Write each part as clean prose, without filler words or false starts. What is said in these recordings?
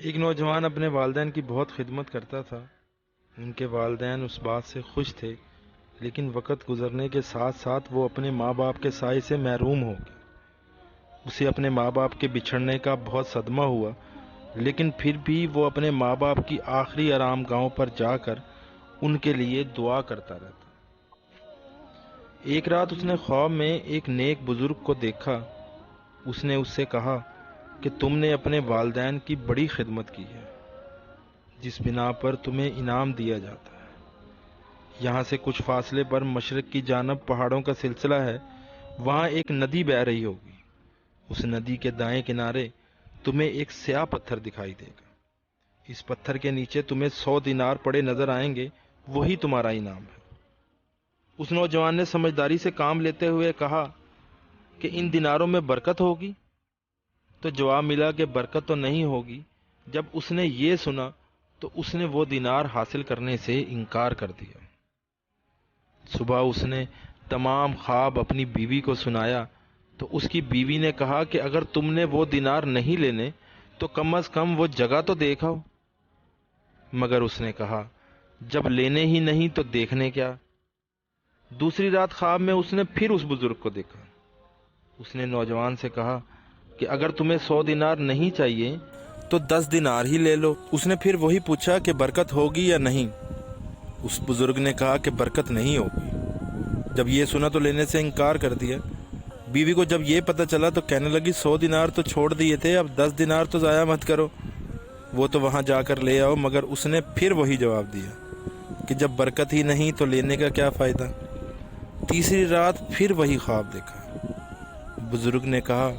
ایک نوجوان اپنے والدین کی بہت خدمت کرتا تھا۔ ان کے والدین اس بات سے خوش تھے، لیکن وقت گزرنے کے ساتھ ساتھ وہ اپنے ماں باپ کے سائے سے محروم ہو گیا۔ اسے اپنے ماں باپ کے بچھڑنے کا بہت صدمہ ہوا، لیکن پھر بھی وہ اپنے ماں باپ کی آخری آرام گاہوں پر جا کر ان کے لیے دعا کرتا رہتا۔ ایک رات اس نے خواب میں ایک نیک بزرگ کو دیکھا۔ اس نے اس سے کہا کہ تم نے اپنے والدین کی بڑی خدمت کی ہے، جس بنا پر تمہیں انعام دیا جاتا ہے۔ یہاں سے کچھ فاصلے پر مشرق کی جانب پہاڑوں کا سلسلہ ہے، وہاں ایک ندی بہہ رہی ہوگی۔ اس ندی کے دائیں کنارے تمہیں ایک سیاہ پتھر دکھائی دے گا۔ اس پتھر کے نیچے تمہیں 100 دینار پڑے نظر آئیں گے، وہی تمہارا انعام ہے۔ اس نوجوان نے سمجھداری سے کام لیتے ہوئے کہا کہ ان دیناروں میں برکت ہوگی؟ تو جواب ملا کہ برکت تو نہیں ہوگی۔ جب اس نے یہ سنا تو اس نے وہ دینار حاصل کرنے سے انکار کر دیا۔ صبح اس نے تمام خواب اپنی بیوی کو سنایا تو اس کی بیوی نے کہا کہ اگر تم نے وہ دینار نہیں لینے تو کم از کم وہ جگہ تو دیکھو۔ مگر اس نے کہا جب لینے ہی نہیں تو دیکھنے کیا۔ دوسری رات خواب میں اس نے پھر اس بزرگ کو دیکھا۔ اس نے نوجوان سے کہا کہ اگر تمہیں 100 دینار نہیں چاہیے تو 10 دینار ہی لے لو۔ اس نے پھر وہی پوچھا کہ برکت ہوگی یا نہیں۔ اس بزرگ نے کہا کہ برکت نہیں ہوگی۔ جب یہ سنا تو لینے سے انکار کر دیا۔ بیوی کو جب یہ پتہ چلا تو کہنے لگی 100 دینار تو چھوڑ دیے تھے، اب 10 دینار تو ضائع مت کرو، وہ تو وہاں جا کر لے آؤ۔ مگر اس نے پھر وہی جواب دیا کہ جب برکت ہی نہیں تو لینے کا کیا فائدہ۔ تیسری رات پھر وہی خواب دیکھا۔ بزرگ نے کہا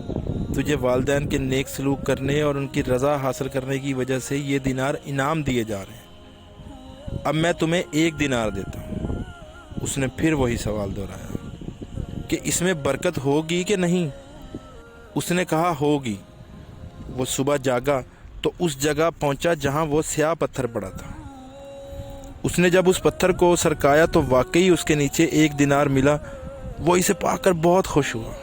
تجھے والدین کے نیک سلوک کرنے اور ان کی رضا حاصل کرنے کی وجہ سے یہ دینار انعام دیے جا رہے ہیں، اب میں تمہیں 1 دینار دیتا ہوں۔ اس نے پھر وہی سوال دہرایا کہ اس میں برکت ہوگی کہ نہیں۔ اس نے کہا ہوگی۔ وہ صبح جاگا تو اس جگہ پہنچا جہاں وہ سیاہ پتھر پڑا تھا۔ اس نے جب اس پتھر کو سرکایا تو واقعی اس کے نیچے 1 دینار ملا۔ وہ اسے پا کر بہت خوش ہوا۔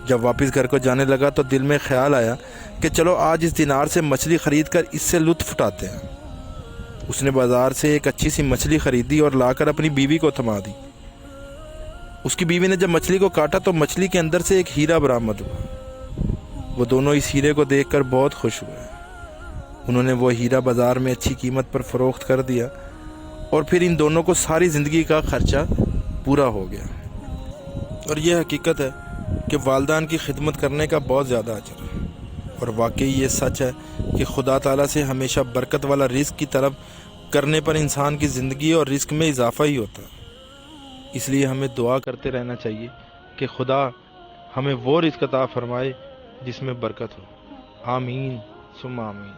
جب واپس گھر کو جانے لگا تو دل میں خیال آیا کہ چلو آج اس دینار سے مچھلی خرید کر اس سے لطف اٹھاتے ہیں۔ اس نے بازار سے ایک اچھی سی مچھلی خریدی اور لا کر اپنی بیوی کو تھما دی۔ اس کی بیوی نے جب مچھلی کو کاٹا تو مچھلی کے اندر سے ایک ہیرا برآمد ہوا۔ وہ دونوں اس ہیرے کو دیکھ کر بہت خوش ہوئے۔ انہوں نے وہ ہیرا بازار میں اچھی قیمت پر فروخت کر دیا اور پھر ان دونوں کو ساری زندگی کا خرچہ پورا ہو گیا۔ اور یہ حقیقت ہے کہ والدین کی خدمت کرنے کا بہت زیادہ اجر ہے، اور واقعی یہ سچ ہے کہ خدا تعالیٰ سے ہمیشہ برکت والا رزق کی طلب کرنے پر انسان کی زندگی اور رزق میں اضافہ ہی ہوتا ہے۔ اس لیے ہمیں دعا کرتے رہنا چاہیے کہ خدا ہمیں وہ رزق عطا فرمائے جس میں برکت ہو۔ آمین ثم آمین۔